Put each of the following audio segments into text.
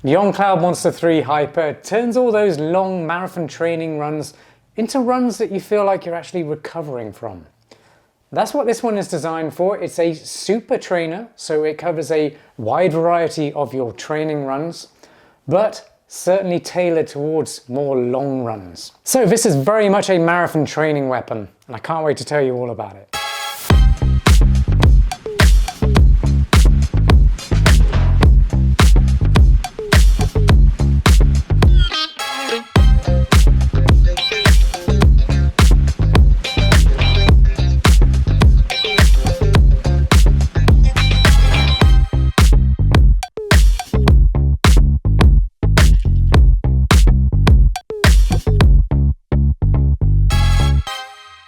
The Cloudmonster 3 Hyper turns all those long marathon training runs into runs that you feel like you're actually recovering from. That's what this one is designed for. It's a super trainer, so it covers a wide variety of your training runs, but certainly tailored towards more long runs. So this is very much a marathon training weapon, and I can't wait to tell you all about it.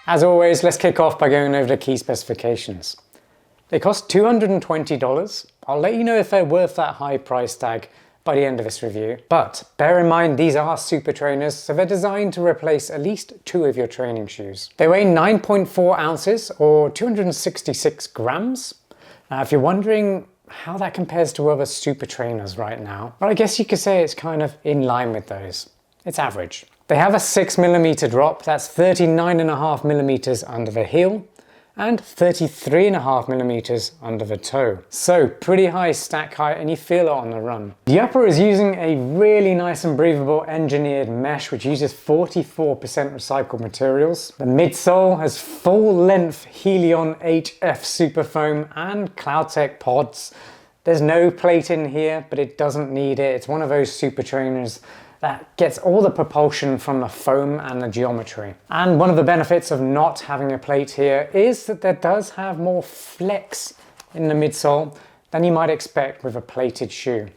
As always, let's kick off by going over the key specifications. They cost $220. I'll let you know if they're worth that high price tag by the end of this review. But bear in mind, these are super trainers, so they're designed to replace at least 2 of your training shoes. They weigh 9.4 ounces or 266 grams. Now, if you're wondering how that compares to other super trainers right now, well, I guess you could say it's kind of in line with those. It's average. They have a 6mm drop, that's 39.5mm under the heel and 33.5mm under the toe. So pretty high stack height, and you feel it on the run. The upper is using a really nice and breathable engineered mesh which uses 44% recycled materials. The midsole has full length Helion HF super foam and CloudTec pods. There's no plate in here, but it doesn't need it. It's one of those super trainers that gets all the propulsion from the foam and the geometry. And one of the benefits of not having a plate here is that there does have more flex in the midsole than you might expect with a plated shoe.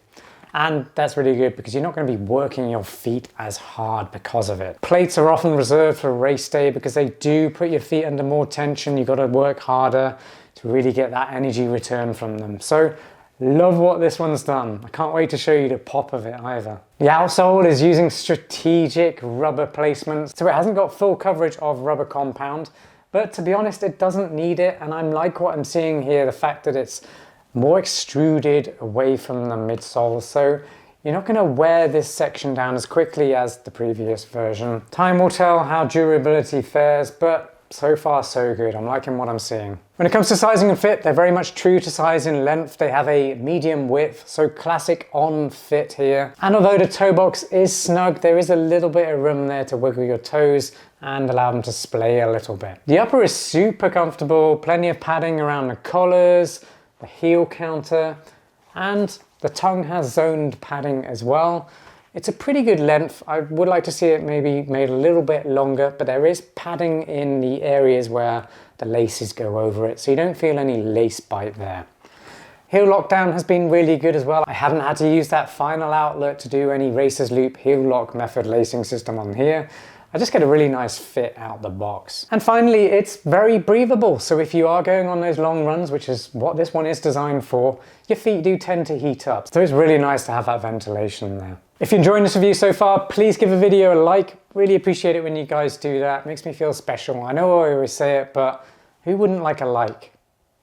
And that's really good because you're not going to be working your feet as hard because of it. Plates are often reserved for race day because they do put your feet under more tension. You've got to work harder to really get that energy return from them. So love what this one's done. I can't wait to show you the pop of it either. The outsole is using strategic rubber placements, so it hasn't got full coverage of rubber compound, but to be honest, it doesn't need it, and I like what I'm seeing here, the fact that it's more extruded away from the midsole, so you're not going to wear this section down as quickly as the previous version. Time will tell how durability fares, but so far so good. I'm liking what I'm seeing. When it comes to sizing and fit, they're very much true to size and length. They have a medium width, so classic on fit here. And although the toe box is snug, there is a little bit of room there to wiggle your toes and allow them to splay a little bit. The upper is super comfortable, plenty of padding around the collars, the heel counter, and the tongue has zoned padding as well. It's a pretty good length. I would like to see it maybe made a little bit longer, but there is padding in the areas where the laces go over it, so you don't feel any lace bite there. Heel lockdown has been really good as well. I haven't had to use that final outlet to do any racer's loop heel lock method lacing system on here. I just get a really nice fit out the box. And finally, it's very breathable. So if you are going on those long runs, which is what this one is designed for, your feet do tend to heat up. So it's really nice to have that ventilation there. If you're enjoying this review so far, please give the video a like. Really appreciate it when you guys do that. It makes me feel special. I know I always say it, but who wouldn't like a like?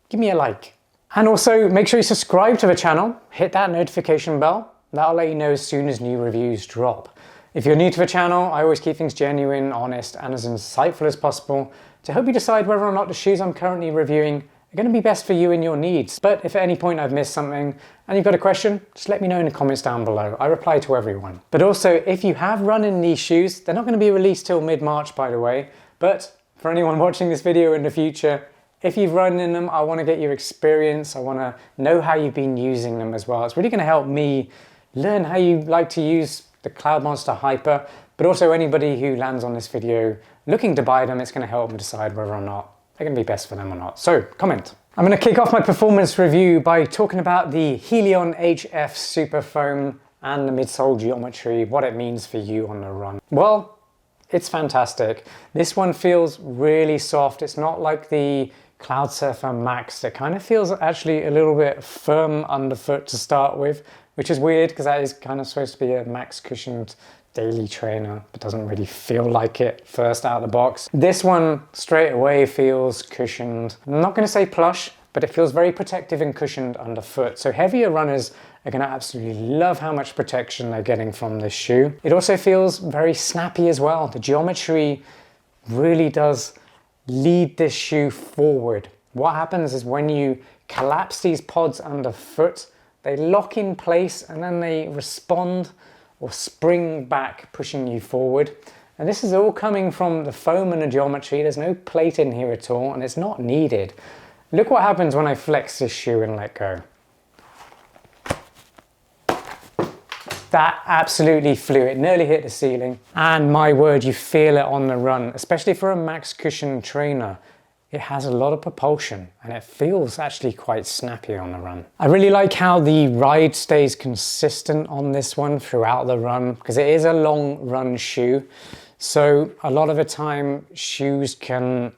Give me a like. And also make sure you subscribe to the channel, hit that notification bell. That'll let you know as soon as new reviews drop. If you're new to the channel, I always keep things genuine, honest, and as insightful as possible to help you decide whether or not the shoes I'm currently reviewing are going to be best for you and your needs. But if at any point I've missed something and you've got a question, just let me know in the comments down below. I reply to everyone. But also, if you have run in these shoes, they're not going to be released till mid-March, by the way. But for anyone watching this video in the future, if you've run in them, I want to get your experience. I want to know how you've been using them as well. It's really going to help me learn how you like to use the Cloudmonster Hyper, but also anybody who lands on this video looking to buy them, it's going to help them decide whether or not they're going to be best for them or not. So comment. I'm going to kick off my performance review by talking about the Helion HF Super Foam and the midsole geometry, what it means for you on the run. Well, it's fantastic. This one feels really soft. It's not like the Cloudsurfer Max. It kind of feels actually a little bit firm underfoot to start with, which is weird because that is kind of supposed to be a max cushioned daily trainer, but doesn't really feel like it first out of the box. This one straight away feels cushioned. I'm not going to say plush, but it feels very protective and cushioned underfoot. So heavier runners are going to absolutely love how much protection they're getting from this shoe. It also feels very snappy as well. The geometry really does lead this shoe forward. What happens is when you collapse these pods underfoot, they lock in place and then they respond or spring back, pushing you forward. And this is all coming from the foam and the geometry. There's no plate in here at all, and it's not needed. Look what happens when I flex this shoe and let go. That absolutely flew. It nearly hit the ceiling. And my word, you feel it on the run, especially for a max cushion trainer. It has a lot of propulsion and it feels actually quite snappy on the run. I really like how the ride stays consistent on this one throughout the run, because it is a long run shoe. So a lot of the time shoes can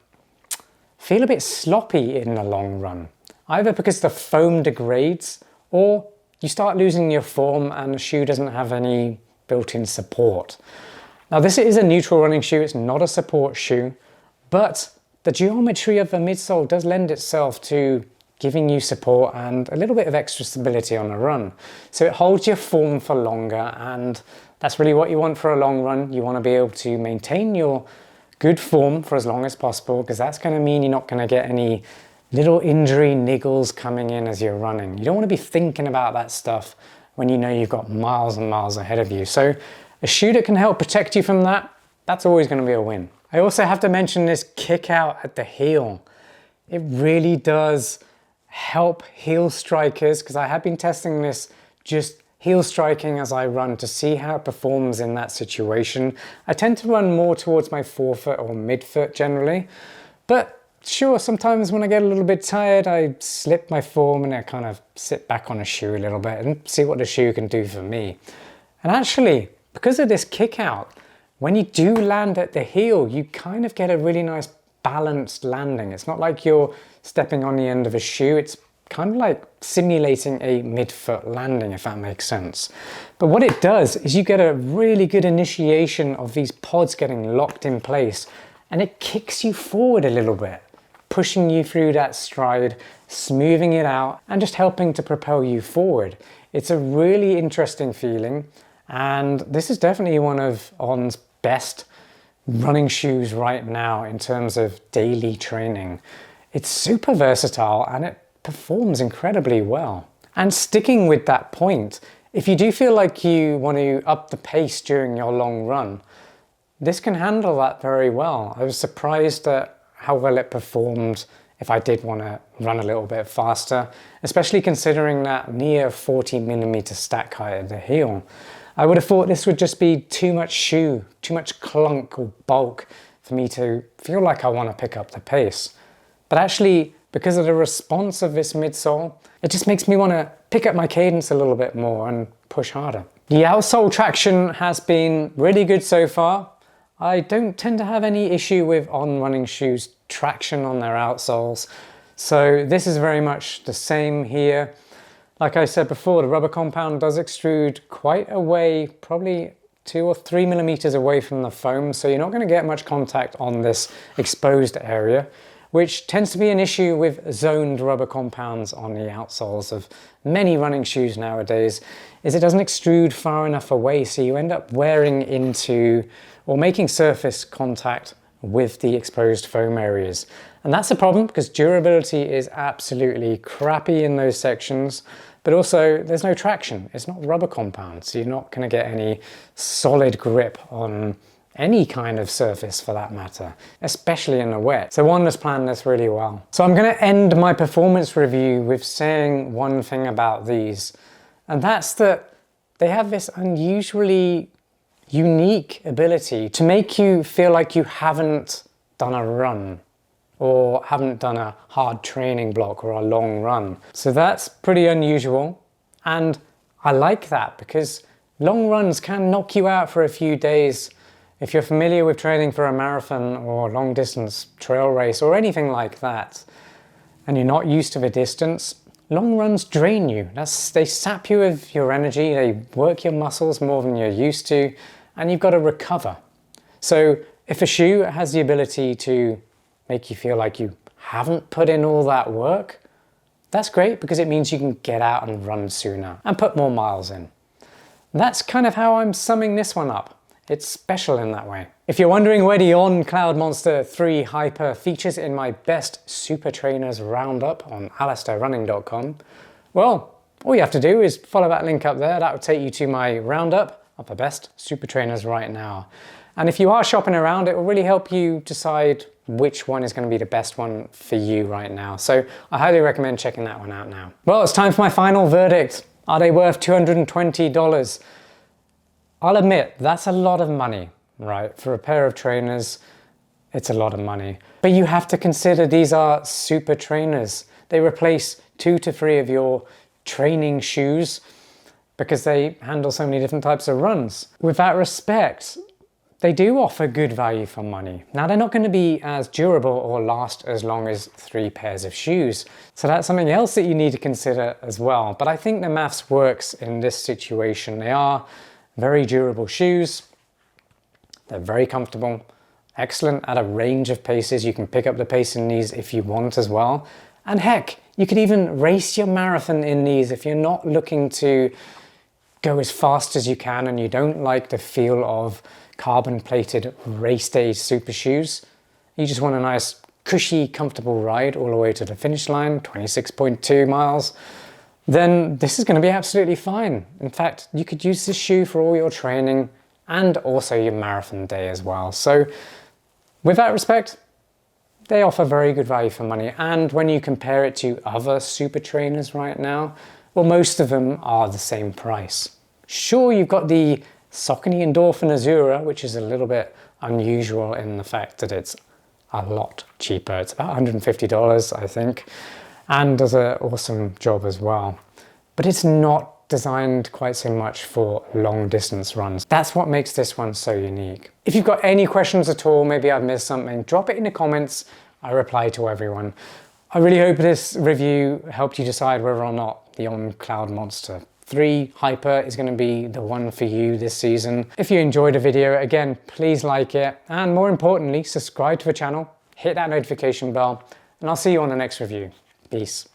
feel a bit sloppy in the long run, either because the foam degrades or you start losing your form and the shoe doesn't have any built-in support. Now this is a neutral running shoe, it's not a support shoe, but the geometry of the midsole does lend itself to giving you support and a little bit of extra stability on the run. So it holds your form for longer, and that's really what you want for a long run. You want to be able to maintain your good form for as long as possible, because that's going to mean you're not going to get any little injury niggles coming in as you're running. You don't want to be thinking about that stuff when you know you've got miles and miles ahead of you. So a shoe that can help protect you from that, that's always going to be a win. I also have to mention this kick out at the heel. It really does help heel strikers, because I have been testing this just heel striking as I run to see how it performs in that situation. I tend to run more towards my forefoot or midfoot generally, but sure, sometimes when I get a little bit tired, I slip my form and I kind of sit back on a shoe a little bit and see what the shoe can do for me. And actually, because of this kick out, when you do land at the heel, you kind of get a really nice balanced landing. It's not like you're stepping on the end of a shoe. It's kind of like simulating a midfoot landing, if that makes sense. But what it does is you get a really good initiation of these pods getting locked in place, and it kicks you forward a little bit, pushing you through that stride, smoothing it out, and just helping to propel you forward. It's a really interesting feeling, and this is definitely one of On's best running shoes right now in terms of daily training. It's super versatile and it performs incredibly well. And sticking with that point, if you do feel like you want to up the pace during your long run, this can handle that very well. I was surprised at how well it performed if I did want to run a little bit faster, especially considering that near 40mm stack height at the heel. I would have thought this would just be too much shoe, too much clunk or bulk for me to feel like I want to pick up the pace. But actually, because of the response of this midsole, it just makes me want to pick up my cadence a little bit more and push harder. The outsole traction has been really good so far. I don't tend to have any issue with On running shoes traction on their outsoles. So this is very much the same here. Like I said before, the rubber compound does extrude quite a way, probably 2 or 3mm away from the foam, so you're not going to get much contact on this exposed area, which tends to be an issue with zoned rubber compounds on the outsoles of many running shoes nowadays, is it doesn't extrude far enough away, so you end up wearing into or making surface contact with the exposed foam areas. And that's a problem because durability is absolutely crappy in those sections, but also there's no traction. It's not rubber compound, so you're not going to get any solid grip on any kind of surface for that matter, especially in the wet. So On has planned this really well. So I'm going to end my performance review with saying one thing about these, and that's that they have this unusually unique ability to make you feel like you haven't done a run or haven't done a hard training block or a long run. So that's pretty unusual, and I like that because long runs can knock you out for a few days. If you're familiar with training for a marathon or long distance trail race or anything like that, and you're not used to the distance, long runs drain you. They sap you of your energy, they work your muscles more than you're used to, and you've got to recover. So if a shoe has the ability to make you feel like you haven't put in all that work, That's great because it means you can get out and run sooner and put more miles in. That's kind of how I'm summing this one up. It's special in that way. If you're wondering where the on Cloudmonster 3 Hyper features in my best super trainers roundup on alistairrunning.com, well, all you have to do is follow that link up there. That will take you to my roundup of the best super trainers right now. And if you are shopping around, it will really help you decide which one is going to be the best one for you right now. So I highly recommend checking that one out now. Well, it's time for my final verdict. Are they worth $220? I'll admit, that's a lot of money, right? For a pair of trainers, it's a lot of money. But you have to consider these are super trainers. They replace 2 to 3 of your training shoes because they handle so many different types of runs. With that respect, they do offer good value for money. Now, they're not going to be as durable or last as long as 3 pairs of shoes. So that's something else that you need to consider as well. But I think the maths works in this situation. They are very durable shoes. They're very comfortable, excellent at a range of paces. You can pick up the pace in these if you want as well. And heck, you could even race your marathon in these if you're not looking to go as fast as you can and you don't like the feel of carbon-plated race day super shoes. You just want a nice, cushy, comfortable ride all the way to the finish line, 26.2 miles. Then this is going to be absolutely fine. In fact, you could use this shoe for all your training and also your marathon day as well. So with that respect, they offer very good value for money. And when you compare it to other super trainers right now, well, most of them are the same price. Sure, you've got the Saucony Endorphin Azura, which is a little bit unusual in the fact that it's a lot cheaper. It's about $150, I think, and does an awesome job as well. But it's not designed quite so much for long distance runs. That's what makes this one so unique. If you've got any questions at all, maybe I've missed something, drop it in the comments. I reply to everyone. I really hope this review helped you decide whether or not the on Cloudmonster 3 Hyper is going to be the one for you this season. If you enjoyed the video, again, please like it. And more importantly, subscribe to the channel, hit that notification bell, and I'll see you on the next review. Peace.